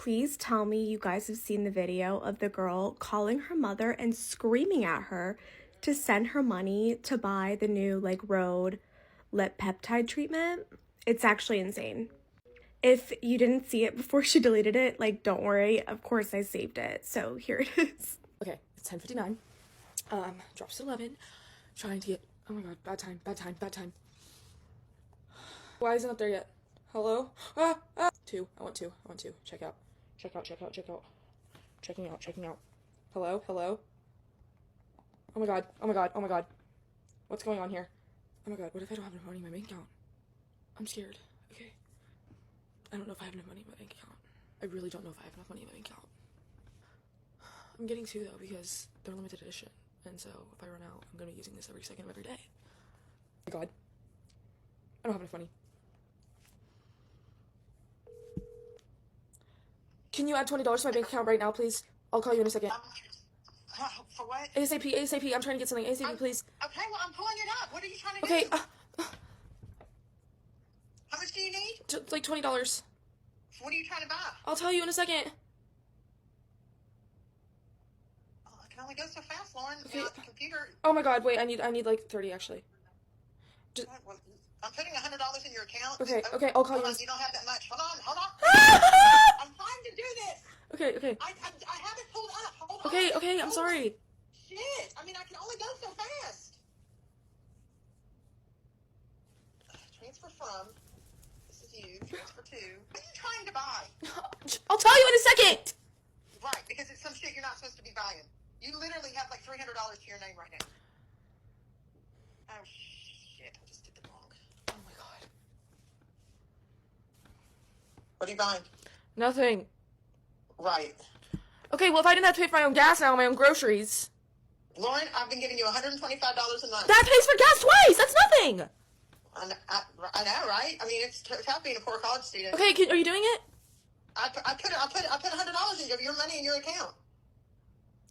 please tell me you guys have seen the video of the girl calling her mother and screaming at her to send her money to buy the new Rhode lip peptide treatment. It's actually insane. If you didn't see it before she deleted it, don't worry. Of course I saved it. So here it is. Okay, it's 10:59. Drops to 11. Trying to get, oh my god, bad time. Why isn't it there yet? Hello? Two. I want two. Check out. Checking out. Hello? Oh my god. What's going on here? Oh my god, what if I don't have enough money in my bank account? I'm scared. Okay. I don't know if I have enough money in my bank account. I really don't know if I have enough money in my bank account. I'm getting two though because they're limited edition. And so if I run out, I'm gonna be using this every second of every day. Oh my god. I don't have enough money. Can you add $20 to my bank account right now, please? I'll call you in a second. For what? ASAP. I'm trying to get something. ASAP, please. Okay, well, I'm pulling it up. What are you trying to Okay, do? How much do you need? $20. What are you trying to buy? I'll tell you in a second. Oh, I can only go so fast, Lauren. Okay. The computer. Oh my god, wait, I need 30 actually. Well, I'm putting $100 in your account. Okay, I'll call you. You don't have that much. Hold on. I'm trying to do this. Okay. I have it pulled up. Hold on. Okay, I'm sorry. Shit. I mean, I can only go so fast. Transfer from. This is you. Transfer to. What are you trying to buy? I'll tell you in a second. Right, because it's some shit you're not supposed to be buying. You literally have $300 to your name right now. Oh, shit. I just did the wrong. Oh my god. What are you buying? Nothing. Right. Okay, well if I didn't have to pay for my own gas now, my own groceries. Lauren, I've been giving you $125 a month. That pays for gas twice! That's nothing! I know, right? I mean, it's tough being a poor college student. Okay, are you doing it? I put $100 in your money in your account.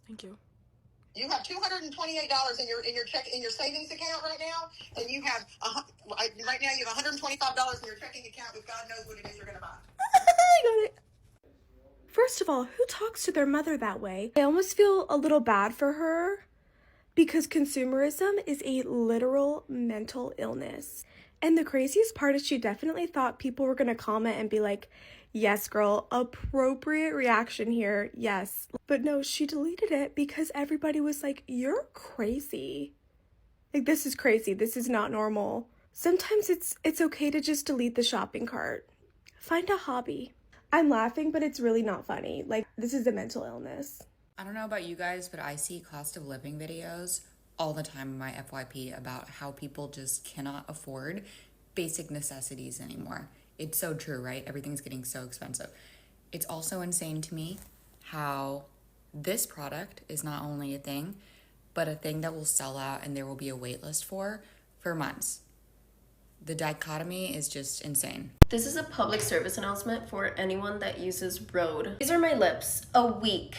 Thank you. You have $228 in your savings account right now, and you have right now you have $125 in your checking account with God knows what it is you're gonna buy. I got it. First of all, who talks to their mother that way? I almost feel a little bad for her because consumerism is a literal mental illness. And the craziest part is she definitely thought people were going to comment and be like, yes, girl, appropriate reaction here, yes. But no, she deleted it because everybody was like, you're crazy. This is crazy. This is not normal. Sometimes it's okay to just delete the shopping cart. Find a hobby. I'm laughing, but it's really not funny. This is a mental illness. I don't know about you guys, but I see cost of living videos all the time in my FYP about how people just cannot afford basic necessities anymore. It's so true, right? Everything's getting so expensive. It's also insane to me how this product is not only a thing, but a thing that will sell out and there will be a wait list for months. The dichotomy is just insane. This is a public service announcement for anyone that uses Rhode. These are my lips a week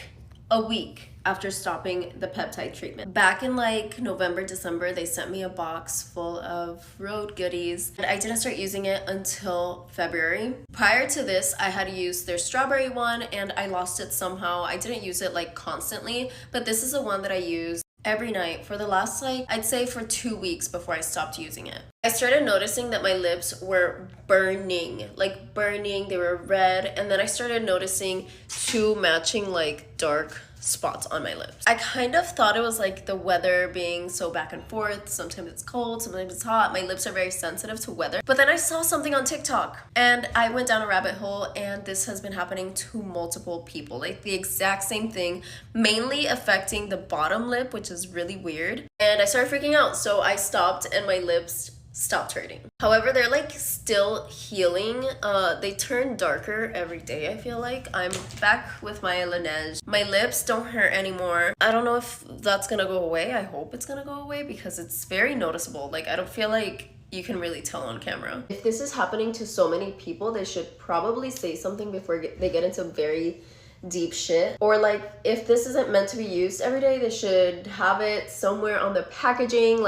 after stopping the peptide treatment. Back in November, December, they sent me a box full of Rhode goodies. And I didn't start using it until February. Prior to this, I had used their strawberry one and I lost it somehow. I didn't use it constantly, but this is the one that I use every night for the last I'd say for 2 weeks before I stopped using it. I started noticing that my lips were burning, they were red, and then I started noticing two matching dark spots on my lips. I kind of thought it was the weather being so back and forth. Sometimes it's cold, sometimes it's hot. My lips are very sensitive to weather. But then I saw something on TikTok and I went down a rabbit hole, and this has been happening to multiple people. The exact same thing, mainly affecting the bottom lip, which is really weird. And I started freaking out, so I stopped and my lips stopped hurting. However, they're still healing. They turn darker every day, I feel like. I'm back with my Laneige. My lips don't hurt anymore. I don't know if that's gonna go away. I hope it's gonna go away because it's very noticeable. I don't feel like you can really tell on camera. If this is happening to so many people, they should probably say something before they get into very deep shit. Or if this isn't meant to be used every day, they should have it somewhere on the packaging.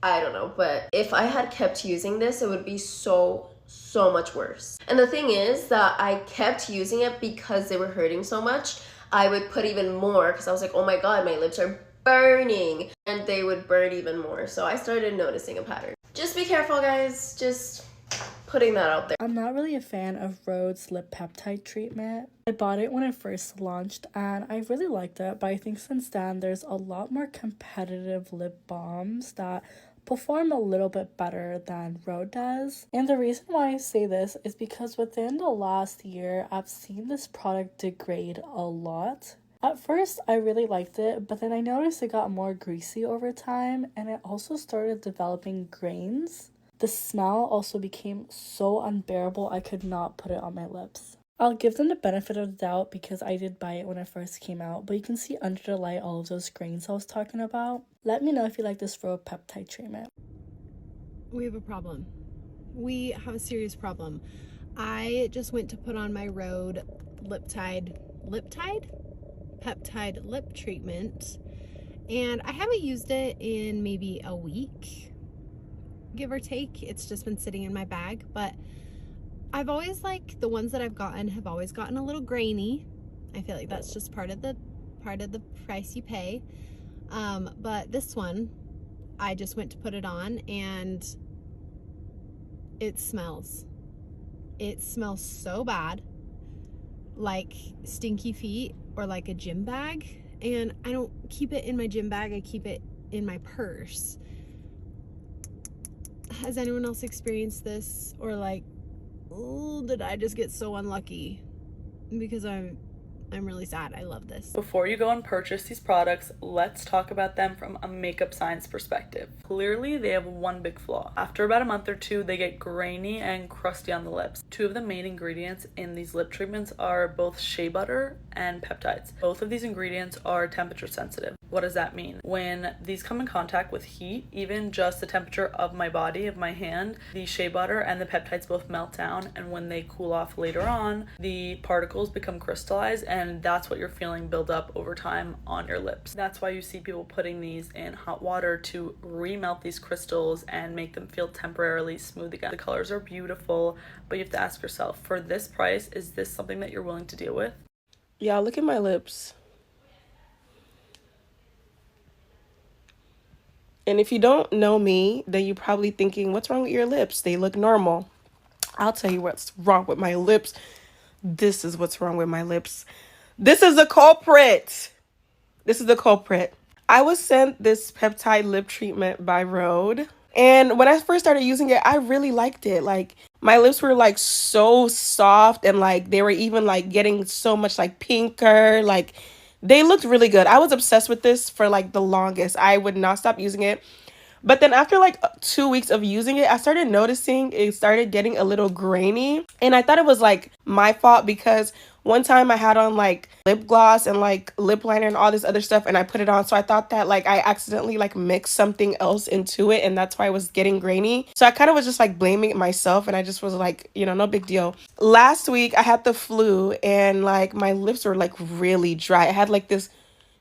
I don't know, but if I had kept using this, it would be so so much worse. And the thing is that I kept using it because they were hurting so much. I would put even more because I was like, oh my god, my lips are burning, and they would burn even more. So I started noticing a pattern. Just be careful, guys. Just putting that out there. I'm not really a fan of Rhode's lip peptide treatment. I bought it when it first launched and I really liked it, but I think since then there's a lot more competitive lip balms that perform a little bit better than Rhode does. And the reason why I say this is because within the last year, I've seen this product degrade a lot. At first, I really liked it, but then I noticed it got more greasy over time and it also started developing grains. The smell also became so unbearable I could not put it on my lips. I'll give them the benefit of the doubt because I did buy it when it first came out, but you can see under the light all of those grains I was talking about. Let me know if you like this Rhode peptide treatment. We have a problem. We have a serious problem. I just went to put on my Rhode peptide lip treatment, and I haven't used it in maybe a week, give or take. It's just been sitting in my bag, but I've always, like, the ones that I've gotten have always gotten a little grainy. I feel like that's just part of the price you pay. But this one, I just went to put it on and it smells so bad, like stinky feet or like a gym bag. And I don't keep it in my gym bag, I keep it in my purse. Has anyone else experienced this? Or like, oh, did I just get so unlucky? Because I'm really sad. I love this. Before you go and purchase these products, let's talk about them from a makeup science perspective. Clearly, they have one big flaw. After about a month or two, they get grainy and crusty on the lips. Two of the main ingredients in these lip treatments are both shea butter and peptides. Both of these ingredients are temperature sensitive. What does that mean? When these come in contact with heat, even just the temperature of my body, of my hand, the shea butter and the peptides both melt down, and when they cool off later on, the particles become crystallized, and that's what you're feeling build up over time on your lips. That's why you see people putting these in hot water to remelt these crystals and make them feel temporarily smooth again. The colors are beautiful, but you have to ask yourself, for this price, is this something that you're willing to deal with? Yeah, look at my lips. And if you don't know me, then you're probably thinking, what's wrong with your lips? They look normal. I'll tell you what's wrong with my lips. This is what's wrong with my lips. This is the culprit. This is the culprit. I was sent this peptide lip treatment by Rhode. And when I first started using it, I really liked it. Like, my lips were like so soft, and like they were even like getting so much like pinker. Like, they looked really good. I was obsessed with this for like the longest. I would not stop using it. But then after like 2 weeks of using it, I started noticing it started getting a little grainy. And I thought it was like my fault because one time I had on like lip gloss and like lip liner and all this other stuff, and I put it on. So I thought that like I accidentally like mixed something else into it, and that's why I was getting grainy. So I kind of was just like blaming it myself, and I just was like, you know, no big deal. Last week I had the flu, and like my lips were like really dry. I had like this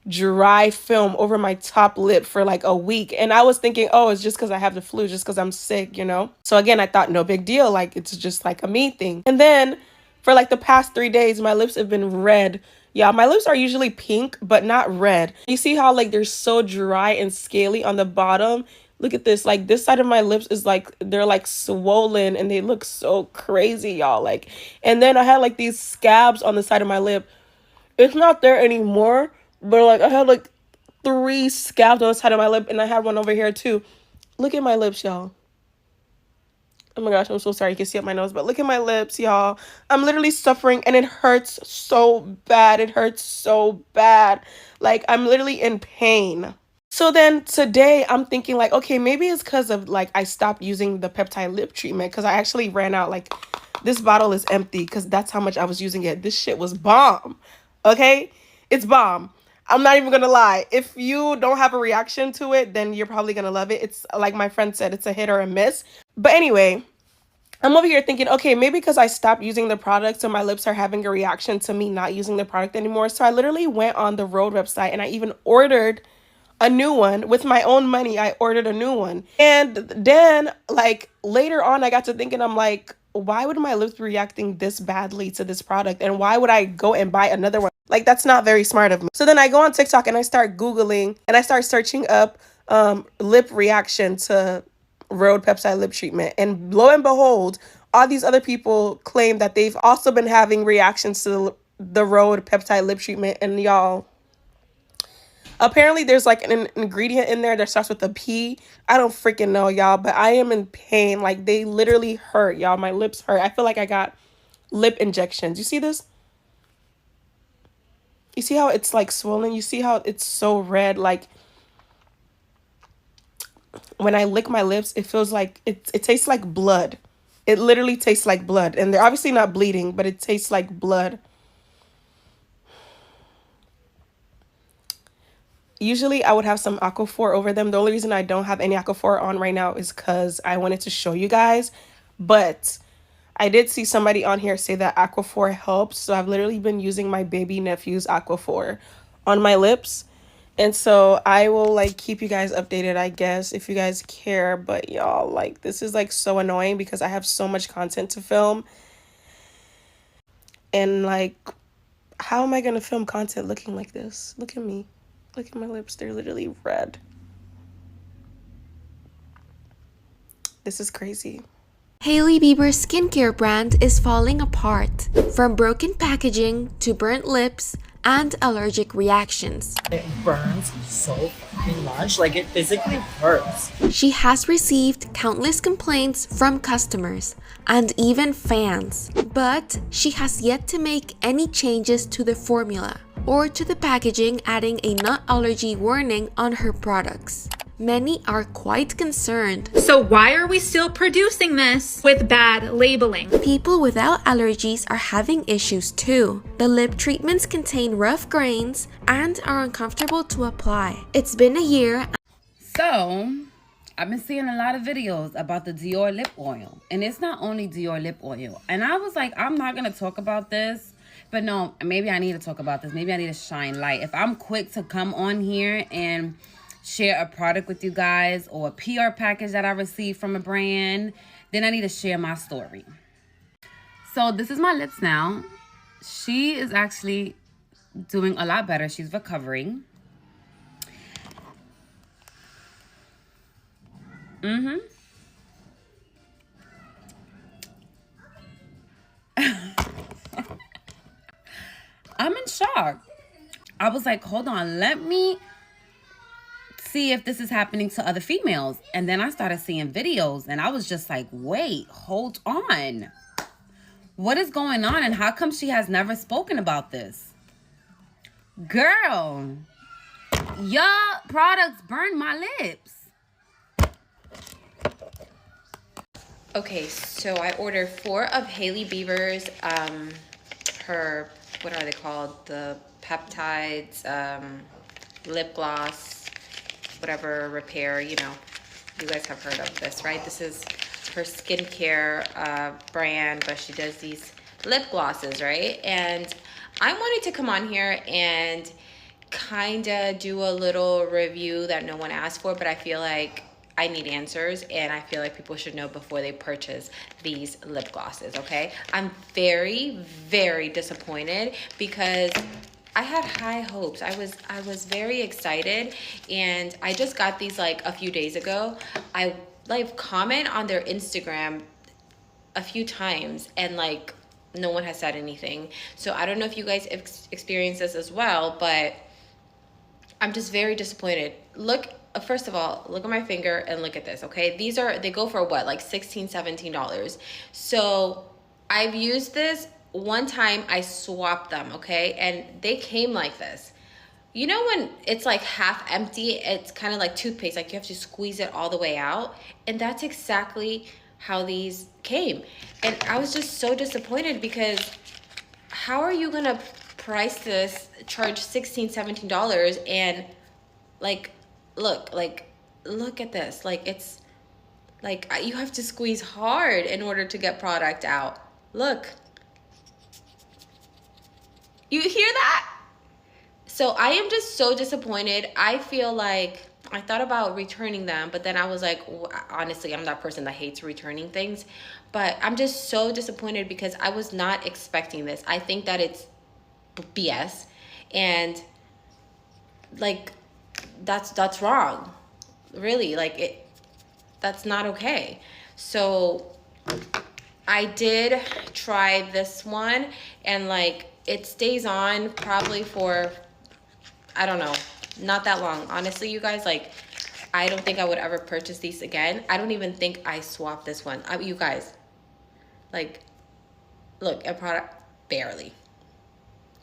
dry film over my top lip for like a week, and I was thinking, oh, it's just because I have the flu, just because I'm sick, you know. So again, I thought no big deal, like it's just like a me thing. And then for like the past 3 days, my lips have been red. Yeah, my lips are usually pink but not red. You see how like they're so dry and scaly on the bottom? Look at this. Like, this side of my lips is like, they're like swollen and they look so crazy, y'all. Like, and then I had like these scabs on the side of my lip. It's not there anymore, but like I had like 3 scabs on the side of my lip, and I had one over here too. Look at my lips, y'all. Oh my gosh, I'm so sorry. You can see up my nose, but look at my lips, y'all. I'm literally suffering, and it hurts so bad. It hurts so bad. Like, I'm literally in pain. So then today I'm thinking like, okay, maybe it's because of like I stopped using the peptide lip treatment, because I actually ran out. Like, this bottle is empty because that's how much I was using it. This shit was bomb. Okay? It's bomb. I'm not even gonna lie. If you don't have a reaction to it, then you're probably gonna love it. It's like my friend said, it's a hit or a miss. But anyway, I'm over here thinking, okay, maybe because I stopped using the product, so my lips are having a reaction to me not using the product anymore. So I literally went on the Rhode website and I even ordered a new one with my own money. I ordered a new one. And then like later on, I got to thinking, I'm like, why would my lips be reacting this badly to this product? And why would I go and buy another one? Like, that's not very smart of me. So then I go on TikTok and I start Googling and I start searching up lip reaction to Rhode peptide lip treatment. And lo and behold, all these other people claim that they've also been having reactions to the Rhode peptide lip treatment. And y'all, apparently there's like an ingredient in there that starts with a P. I don't freaking know, y'all, but I am in pain. Like, they literally hurt, y'all. My lips hurt. I feel like I got lip injections. You see this? You see how it's like swollen? You see how it's so red? Like, when I lick my lips, it feels like it tastes like blood. It literally tastes like blood. And they're obviously not bleeding, but it tastes like blood. Usually I would have some Aquaphor over them. The only reason I don't have any Aquaphor on right now is because I wanted to show you guys. But I did see somebody on here say that Aquaphor helps. So I've literally been using my baby nephew's Aquaphor on my lips. And so I will like keep you guys updated, I guess, if you guys care. But y'all, like, this is like so annoying because I have so much content to film. And like, how am I going to film content looking like this? Look at me. Look at my lips. They're literally red. This is crazy. Hailey Bieber's skincare brand is falling apart. From broken packaging to burnt lips and allergic reactions. It burns so fucking much. Like, it physically hurts. She has received countless complaints from customers and even fans. But she has yet to make any changes to the formula or to the packaging, adding a nut allergy warning on her products. Many are quite concerned. So why are we still producing this with bad labeling? People without allergies are having issues too. The lip treatments contain rough grains and are uncomfortable to apply. It's been a year. So, I've been seeing a lot of videos about the Dior lip oil. And it's not only Dior lip oil. And I was like, I'm not going to talk about this. But no, maybe I need to talk about this. Maybe I need to shine light. If I'm quick to come on here and share a product with you guys or a PR package that I received from a brand, then I need to share my story. So this is my lips now. She is actually doing a lot better. She's recovering. I'm in shock. I was like, hold on, let me see if this is happening to other females. And then I started seeing videos and I was just like, wait, hold on. What is going on? And how come she has never spoken about this? Girl, your products burn my lips. Okay, so I ordered 4 of Hailey Bieber's, her, what are they called? The peptides, lip gloss, whatever, repair, you know. You guys have heard of this, right? This is her skincare brand, but she does these lip glosses, right? And I wanted to come on here and kind of do a little review that no one asked for, but I feel like I need answers, and I feel like people should know before they purchase these lip glosses, okay? I'm very, very disappointed because I had high hopes. I was very excited, and I just got these like a few days ago. I like comment on their Instagram a few times, and like no one has said anything. So I don't know if you guys experience this as well, but I'm just very disappointed. Look, first of all, look at my finger and look at this, okay? They go for what, like $16, $17. So I've used this one time. I swapped them, okay? And they came like this. You know when it's like half empty, it's kind of like toothpaste, like you have to squeeze it all the way out. And that's exactly how these came. And I was just so disappointed because how are you gonna price this, charge $16, $17 and like, look at this. Like, it's like you have to squeeze hard in order to get product out. Look. You hear that? So I am just so disappointed. I feel like I thought about returning them, but then I was like, honestly, I'm that person that hates returning things. But I'm just so disappointed because I was not expecting this. I think that it's BS, and like that's wrong. Really, like that's not okay. So I did try this one, and like it stays on probably for, I don't know, not that long. Honestly, you guys, like, I don't think I would ever purchase these again. I don't even think I swapped this one. You guys, like, look, a product, barely.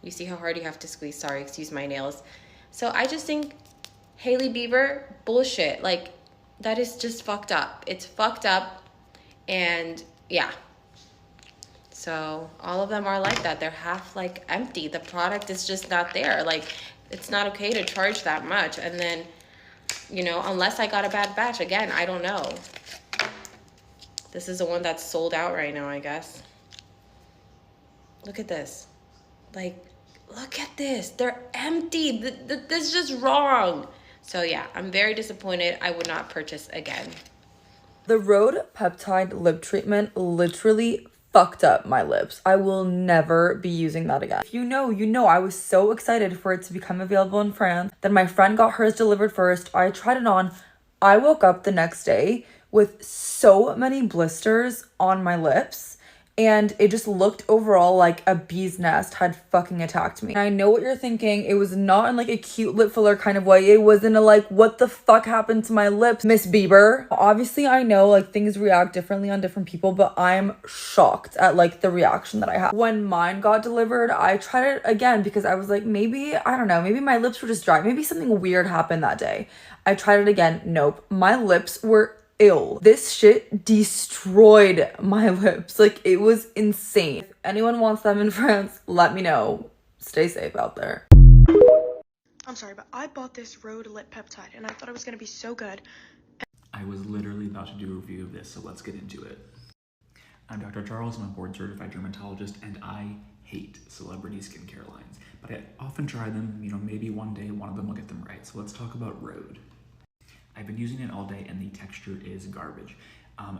You see how hard you have to squeeze? Sorry, excuse my nails. So I just think Hailey Bieber, bullshit. Like, that is just fucked up. It's fucked up, and yeah. So all of them are like that. They're half like empty. The product is just not there. Like, it's not okay to charge that much. And then, you know, unless I got a bad batch, again, I don't know. This is the one that's sold out right now, I guess. Look at this. Like, look at this. They're empty. This is just wrong. So yeah, I'm very disappointed. I would not purchase again. The Rhode peptide lip treatment literally fucked up my lips. I will never be using that again. If you know, you know. I was so excited for it to become available in France. Then my friend got hers delivered first. I tried it on. I woke up the next day with so many blisters on my lips, and it just looked overall like a bee's nest had fucking attacked me. And I know what you're thinking. It was not in like a cute lip filler kind of way. It was in a like, what the fuck happened to my lips, Miss Bieber? Obviously, I know like things react differently on different people, but I'm shocked at like the reaction that I had. When mine got delivered, I tried it again because I was like, maybe, I don't know, maybe my lips were just dry. Maybe something weird happened that day. I tried it again. Nope. My lips were ill. This shit destroyed my lips. Like, it was insane. If anyone wants them in France, let me know. Stay safe out there. I'm sorry, but I bought this Rhode lip peptide and I thought it was gonna be so good. I was literally about to do a review of this, so let's get into it. I'm Dr. Charles, I'm a board certified dermatologist, and I hate celebrity skincare lines, but I often try them. You know, maybe one day one of them will get them right. So let's talk about Rhode. I've been using it all day and the texture is garbage.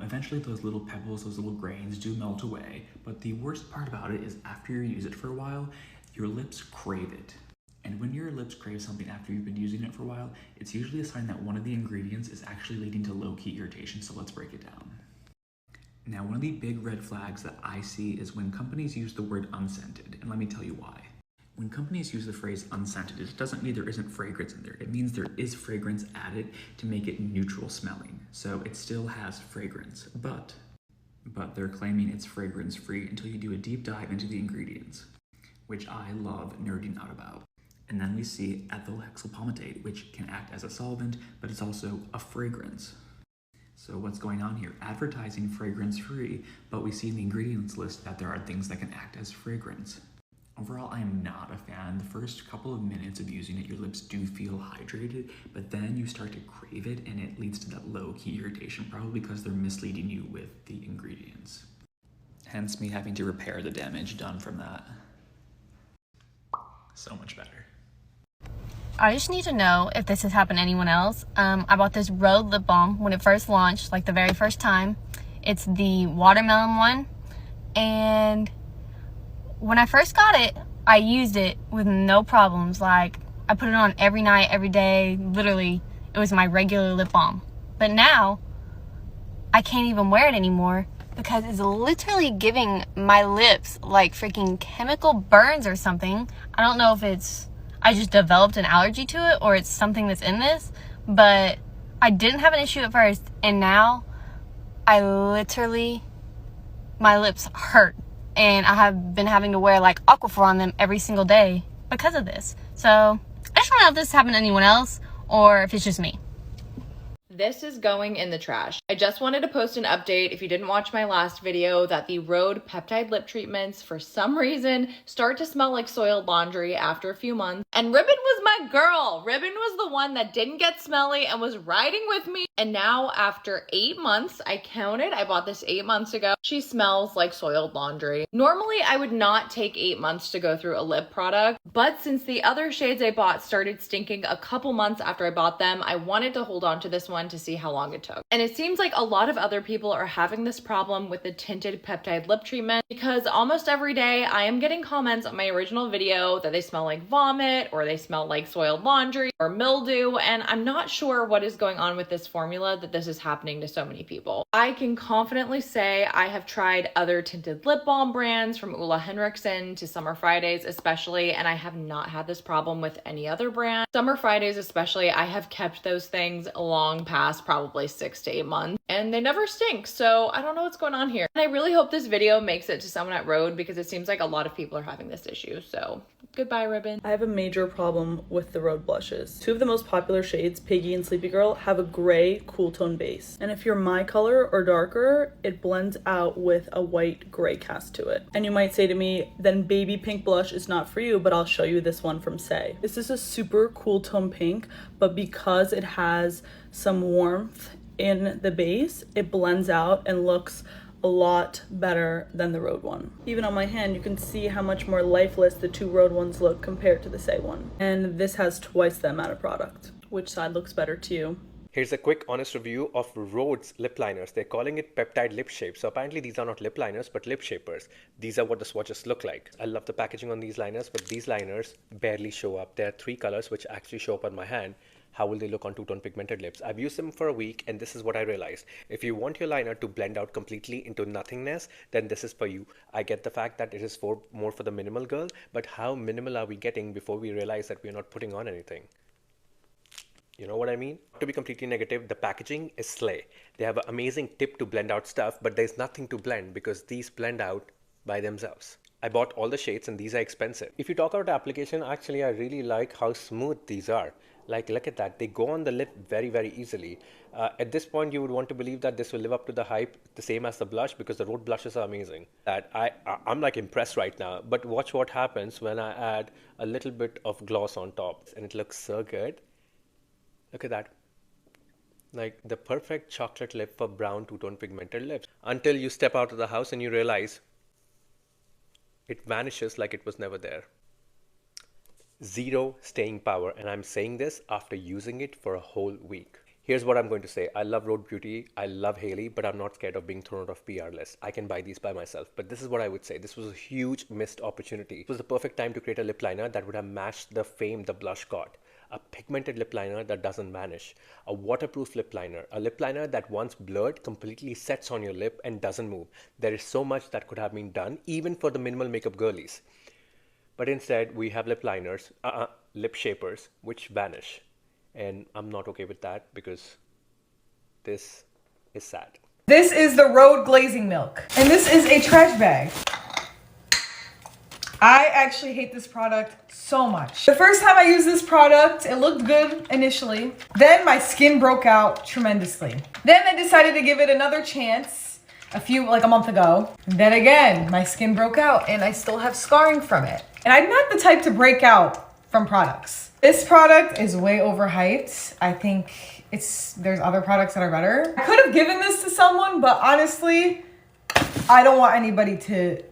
Eventually those little pebbles, those little grains do melt away, but the worst part about it is after you use it for a while, your lips crave it. And when your lips crave something after you've been using it for a while, it's usually a sign that one of the ingredients is actually leading to low-key irritation, so let's break it down. Now, one of the big red flags that I see is when companies use the word unscented, and let me tell you why. When companies use the phrase unscented, it doesn't mean there isn't fragrance in there. It means there is fragrance added to make it neutral smelling. So it still has fragrance, but they're claiming it's fragrance free until you do a deep dive into the ingredients, which I love nerding out about. And then we see ethyl hexylpalmitate, which can act as a solvent, but it's also a fragrance. So what's going on here? Advertising fragrance free, but we see in the ingredients list that there are things that can act as fragrance. Overall, I am not a fan. The first couple of minutes of using it, your lips do feel hydrated, but then you start to crave it and it leads to that low-key irritation, probably because they're misleading you with the ingredients. Hence me having to repair the damage done from that. So much better. I just need to know if this has happened to anyone else. I bought this Rhode lip balm when it first launched, like the very first time. It's the watermelon one, and when I first got it, I used it with no problems. Like, I put it on every night, every day. Literally, it was my regular lip balm. But now, I can't even wear it anymore because it's literally giving my lips like freaking chemical burns or something. I don't know if it's, I just developed an allergy to it or it's something that's in this, but I didn't have an issue at first, and now I literally, my lips hurt. And I have been having to wear like Aquaphor on them every single day because of this. So I just want to know if this happened to anyone else or if it's just me. This is going in the trash. I just wanted to post an update, if you didn't watch my last video, that the Rhode peptide lip treatments for some reason start to smell like soiled laundry after a few months. And Ribbon was my girl. Ribbon was the one that didn't get smelly and was riding with me And now after 8 months, I counted, I bought this 8 months ago, she smells like soiled laundry. Normally, I would not take 8 months to go through a lip product, but since the other shades I bought started stinking a couple months after I bought them, I wanted to hold on to this one to see how long it took. And it seems like a lot of other people are having this problem with the tinted peptide lip treatment because almost every day I am getting comments on my original video that they smell like vomit or they smell like soiled laundry or mildew, and I'm not sure what is going on with this formula that this is happening to so many people. I can confidently say I have tried other tinted lip balm brands from Ulla Henriksen to Summer Fridays especially, and I have not had this problem with any other brand. Summer Fridays especially, I have kept those things long past probably 6 to 8 months and they never stink, so I don't know what's going on here. And I really hope this video makes it to someone at Rhode because it seems like a lot of people are having this issue, so goodbye, Ribbon. I have a major problem with the Rhode blushes. Two of the most popular shades, Piggy and Sleepy Girl, have a gray cool tone base. And if you're my color or darker, it blends out with a white gray cast to it. And you might say to me, then baby pink blush is not for you, but I'll show you this one from Say. This is a super cool tone pink, but because it has some warmth in the base, it blends out and looks a lot better than the Rhode one. Even on my hand, you can see how much more lifeless the two Rhode ones look compared to the Say one. And this has twice the amount of product. Which side looks better to you? Here's a quick honest review of Rhode's lip liners. They're calling it peptide lip shape. So apparently these are not lip liners, but lip shapers. These are what the swatches look like. I love the packaging on these liners, but these liners barely show up. There are 3 colors which actually show up on my hand. How will they look on two-tone pigmented lips? I've used them for a week and this is what I realized. If you want your liner to blend out completely into nothingness, then this is for you. I get the fact that it is more for the minimal girl, but how minimal are we getting before we realize that we're not putting on anything? You know what I mean? To be completely negative, the packaging is slay. They have an amazing tip to blend out stuff, but there's nothing to blend because these blend out by themselves. I bought all the shades and these are expensive. If you talk about the application, actually I really like how smooth these are. Like, look at that. They go on the lip very, very easily. At this point, you would want to believe that this will live up to the hype, the same as the blush, because the Rhode blushes are amazing. That I'm like impressed right now. But watch what happens when I add a little bit of gloss on top. And it looks so good. Look at that. Like the perfect chocolate lip for brown two-tone pigmented lips. Until you step out of the house and you realize it vanishes like it was never there. Zero staying power, and I'm saying this after using it for a whole week. Here's what I'm going to say. I love Rhode Beauty, I love Hailey, but I'm not scared of being thrown out of PR list. I can buy these by myself, but this is what I would say. This was a huge missed opportunity. It was the perfect time to create a lip liner that would have matched the fame the blush got. A pigmented lip liner that doesn't vanish. A waterproof lip liner. A lip liner that once blurred completely sets on your lip and doesn't move. There is so much that could have been done even for the minimal makeup girlies. But instead, we have lip liners, lip shapers, which vanish. And I'm not okay with that because this is sad. This is the Rhode Glazing Milk. And this is a trash bag. I actually hate this product so much. The first time I used this product, it looked good initially. Then my skin broke out tremendously. Then I decided to give it another chance. Like a month ago. And then again, my skin broke out and I still have scarring from it. And I'm not the type to break out from products. This product is way overhyped. I think there's other products that are better. I could have given this to someone, but honestly, I don't want anybody to.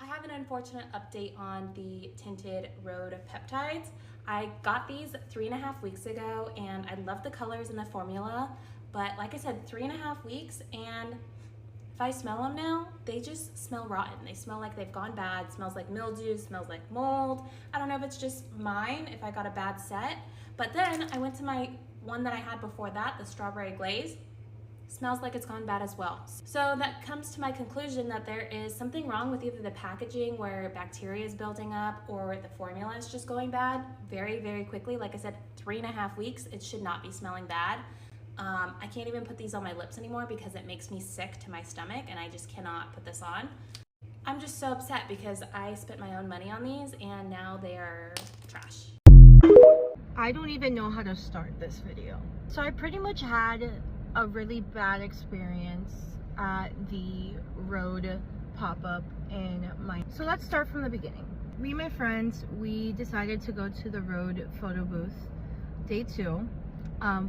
I have an unfortunate update on the tinted Rhode peptides. I got these 3.5 weeks ago and I love the colors and the formula, but like I said, 3.5 weeks, and if I smell them now, they just smell rotten. They smell like they've gone bad, smells like mildew, smells like mold. I don't know if it's just mine, if I got a bad set, but then I went to my one that I had before that, the strawberry glaze, smells like it's gone bad as well. So that comes to my conclusion that there is something wrong with either the packaging where bacteria is building up or the formula is just going bad very, very quickly. Like I said, 3.5 weeks, it should not be smelling bad. I can't even put these on my lips anymore because it makes me sick to my stomach and I just cannot put this on. I'm just so upset because I spent my own money on these and now they are trash. I don't even know how to start this video. So I pretty much had a really bad experience at the Rhode pop-up in my... So let's start from the beginning. Me and my friends, we decided to go to the Rhode photo booth, day 2.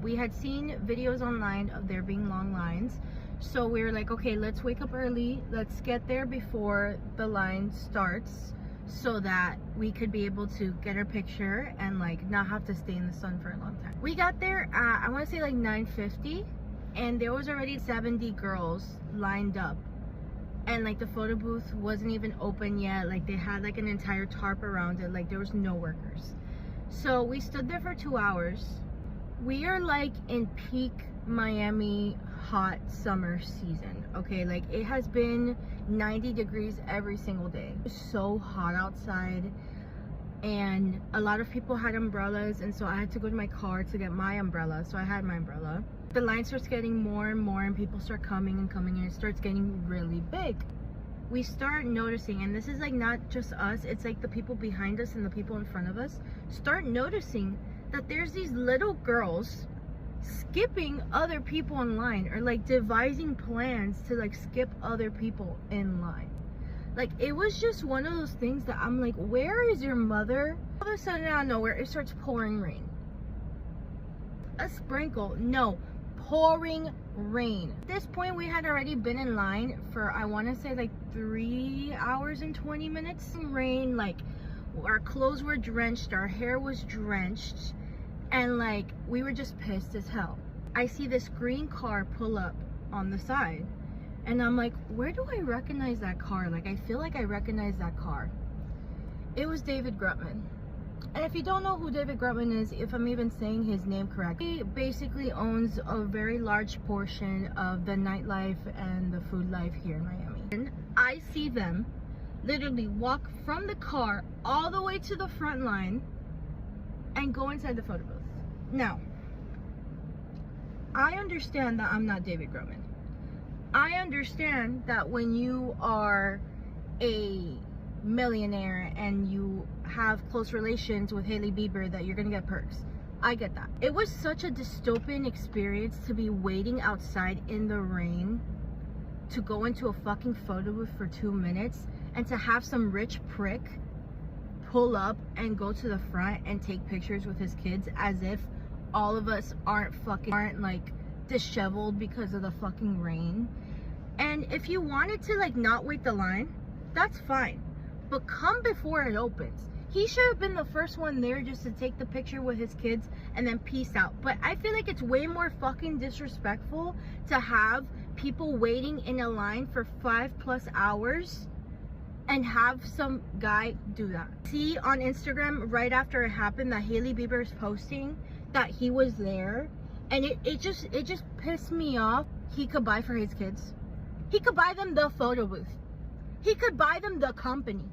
We had seen videos online of there being long lines, so we were like, okay, let's wake up early, let's get there before the line starts so that we could be able to get our picture and like not have to stay in the sun for a long time. We got there at, I want to say like 9:50, and there was already 70 girls lined up, and like the photo booth wasn't even open yet. Like they had like an entire tarp around it, like there was no workers. So we stood there for 2 hours. We are like in peak Miami hot summer season, okay? Like it has been 90 degrees every single day. It's so hot outside, and a lot of people had umbrellas, and so I had to go to my car to get my umbrella. So I had my umbrella. The line starts getting more and more, and people start coming, and it starts getting really big. We start noticing, and this is like not just us, it's like the people behind us and the people in front of us start noticing that there's these little girls skipping other people in line, or like devising plans to like skip other people in line. Like it was just one of those things that I'm like, where is your mother? All of a sudden out of nowhere it starts pouring rain. A sprinkle, no, pouring rain. At this point we had already been in line for, I want to say like 3 hours and 20 minutes. Rain, like our clothes were drenched, our hair was drenched, and like we were just pissed as hell. I see this green car pull up on the side, and I'm like, where do I recognize that car? Like I feel like I recognize that car. It was David Grutman. And if you don't know who David Grutman is, if I'm even saying his name correctly, he basically owns a very large portion of the nightlife and the food life here in Miami. And I see them literally walk from the car all the way to the front line and go inside the photo booth. Now, I understand that I'm not David Grutman. I understand that when you are a millionaire and you have close relations with Hailey Bieber that you're gonna get perks. I get that. It was such a dystopian experience to be waiting outside in the rain to go into a fucking photo booth for 2 minutes, and to have some rich prick pull up and go to the front and take pictures with his kids as if all of us aren't like disheveled because of the fucking rain. And if you wanted to like not wait the line, that's fine, but come before it opens. He should have been the first one there just to take the picture with his kids and then peace out. But I feel like it's way more fucking disrespectful to have people waiting in a line for 5+ hours and have some guy do that. See on Instagram right after it happened that Hailey Bieber is posting that he was there, and it just pissed me off. He could buy for his kids. He could buy them the photo booth. He could buy them the company.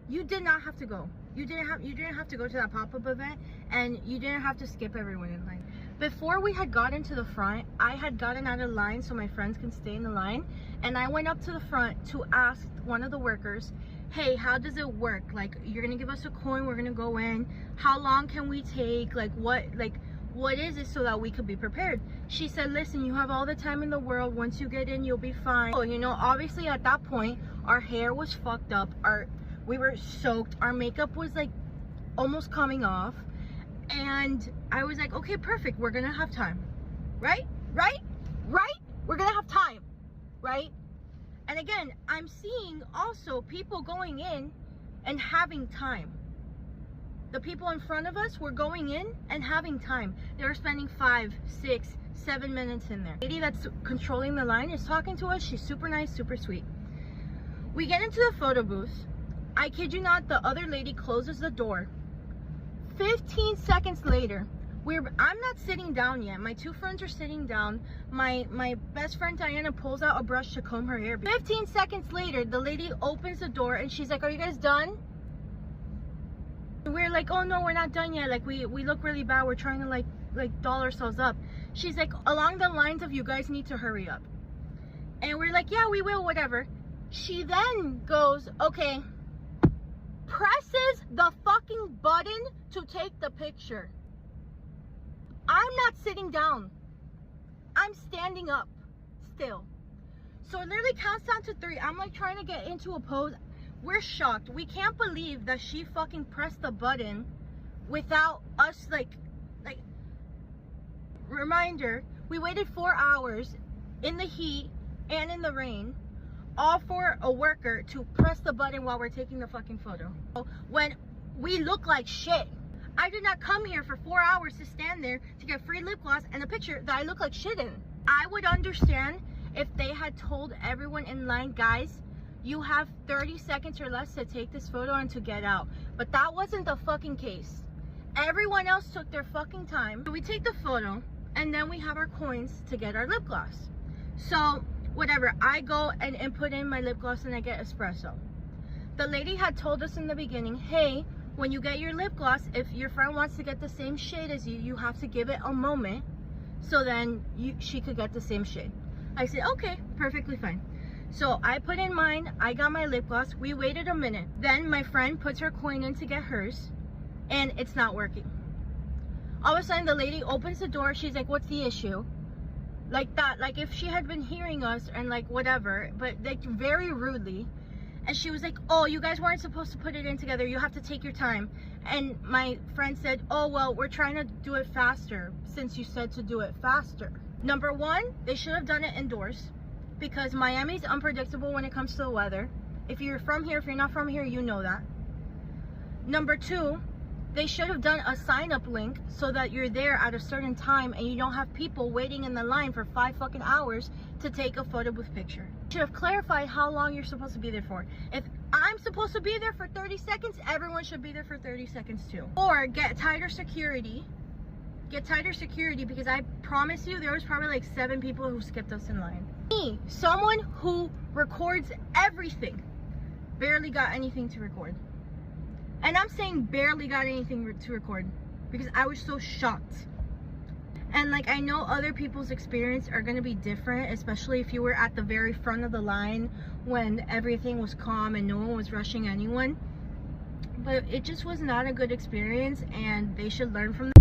You did not have to go. You didn't have to go to that pop-up event, and you didn't have to skip everyone in line. Before we had gotten to the front, I had gotten out of line so my friends can stay in the line, and I went up to the front to ask one of the workers, hey, how does it work? Like, you're gonna give us a coin, we're gonna go in, how long can we take, like what is it, so that we could be prepared. She said, listen, you have all the time in the world, once you get in you'll be fine. So, you know, obviously at that point our hair was fucked up, we were soaked, our makeup was like almost coming off, and I was like, okay, perfect, we're gonna have time, right, we're gonna have time, right? And again, I'm seeing also people going in and having time. The people in front of us were going in and having time. They were spending 5, 6, 7 minutes in there. The lady that's controlling the line is talking to us. She's super nice, super sweet. We get into the photo booth. I kid you not, the other lady closes the door. 15 seconds later, I'm not sitting down yet. My 2 friends are sitting down. My best friend Diana pulls out a brush to comb her hair. 15 seconds later, the lady opens the door and she's like, are you guys done? We're like, oh no, we're not done yet. Like we look really bad. We're trying to like doll ourselves up. She's like, along the lines of, you guys need to hurry up. And we're like, yeah, we will, whatever. She then goes, okay, presses the fucking button to take the picture. I'm not sitting down. I'm standing up still. So it literally counts down to 3. I'm like trying to get into a pose. We're shocked. We can't believe that she fucking pressed the button without us like reminder, we waited 4 hours in the heat and in the rain, all for a worker to press the button while we're taking the fucking photo. When we look like shit. I did not come here for 4 hours to stand there to get free lip gloss and a picture that I look like shit in. I would understand if they had told everyone in line, guys, you have 30 seconds or less to take this photo and to get out. But that wasn't the fucking case. Everyone else took their fucking time. We take the photo and then we have our coins to get our lip gloss. So whatever, I go and input in my lip gloss and I get espresso. The lady had told us in the beginning, hey, when you get your lip gloss, if your friend wants to get the same shade as you, you have to give it a moment so then she could get the same shade. I said, okay, perfectly fine. So I put in mine, I got my lip gloss, we waited a minute. Then my friend puts her coin in to get hers and it's not working. All of a sudden the lady opens the door, she's like, what's the issue? Like that, like if she had been hearing us and like whatever, but like very rudely. And she was like, oh, you guys weren't supposed to put it in together. You have to take your time. And my friend said, oh, well, we're trying to do it faster since you said to do it faster. Number one, they should have done it indoors because Miami's unpredictable when it comes to the weather. If you're from here, if you're not from here, you know that. Number two, they should have done a sign-up link so that you're there at a certain time and you don't have people waiting in the line for 5 fucking hours to take a photo booth picture. Should have clarified how long you're supposed to be there for. If I'm supposed to be there for 30 seconds, everyone should be there for 30 seconds too. Or get tighter security. Get tighter security because I promise you there was probably like 7 people who skipped us in line. Me, someone who records everything, barely got anything to record. And I'm saying barely got anything to record because I was so shocked. And like, I know other people's experience are going to be different, especially if you were at the very front of the line when everything was calm and no one was rushing anyone. But it just was not a good experience and they should learn from that.